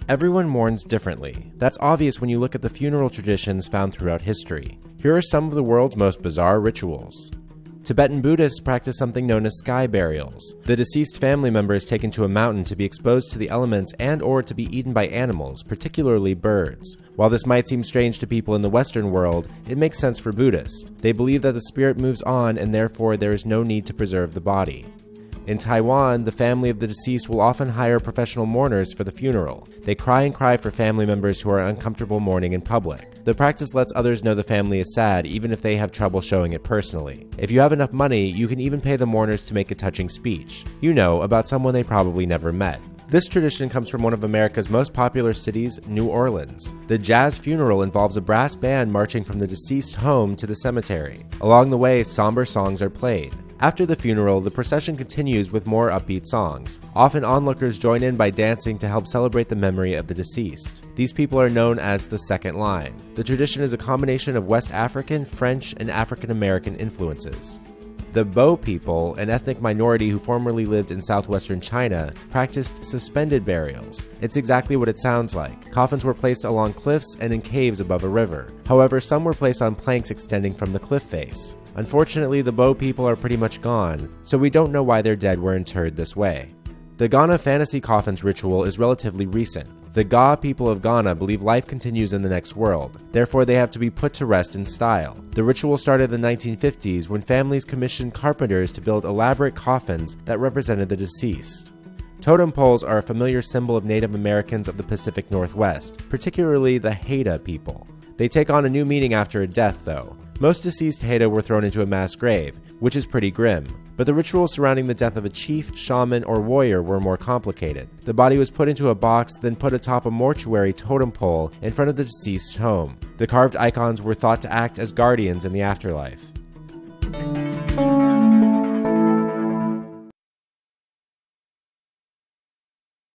Everyone mourns differently. That's obvious when you look at the funeral traditions found throughout history. Here are some of the world's most bizarre rituals. Tibetan Buddhists practice something known as sky burials. The deceased family member is taken to a mountain to be exposed to the elements and/or to be eaten by animals, particularly birds. While this might seem strange to people in the Western world, it makes sense for Buddhists. They believe that the spirit moves on and therefore there is no need to preserve the body. In Taiwan, the family of the deceased will often hire professional mourners for the funeral. They cry and cry for family members who are uncomfortable mourning in public. The practice lets others know the family is sad, even if they have trouble showing it personally. If you have enough money, you can even pay the mourners to make a touching speech. You know, about someone they probably never met. This tradition comes from one of America's most popular cities, New Orleans. The jazz funeral involves a brass band marching from the deceased home to the cemetery. Along the way, somber songs are played. After the funeral, the procession continues with more upbeat songs. Often onlookers join in by dancing to help celebrate the memory of the deceased. These people are known as the second line. The tradition is a combination of West African, French, and African American influences. The Bo people, an ethnic minority who formerly lived in southwestern China, practiced suspended burials. It's exactly what it sounds like. Coffins were placed along cliffs and in caves above a river. However, some were placed on planks extending from the cliff face. Unfortunately, the Bo people are pretty much gone, so we don't know why their dead were interred this way. The Ghana fantasy coffins ritual is relatively recent. The Ga people of Ghana believe life continues in the next world, therefore they have to be put to rest in style. The ritual started in the 1950s when families commissioned carpenters to build elaborate coffins that represented the deceased. Totem poles are a familiar symbol of Native Americans of the Pacific Northwest, particularly the Haida people. They take on a new meaning after a death, though. Most deceased Haida were thrown into a mass grave, which is pretty grim, but the rituals surrounding the death of a chief, shaman, or warrior were more complicated. The body was put into a box, then put atop a mortuary totem pole in front of the deceased's home. The carved icons were thought to act as guardians in the afterlife.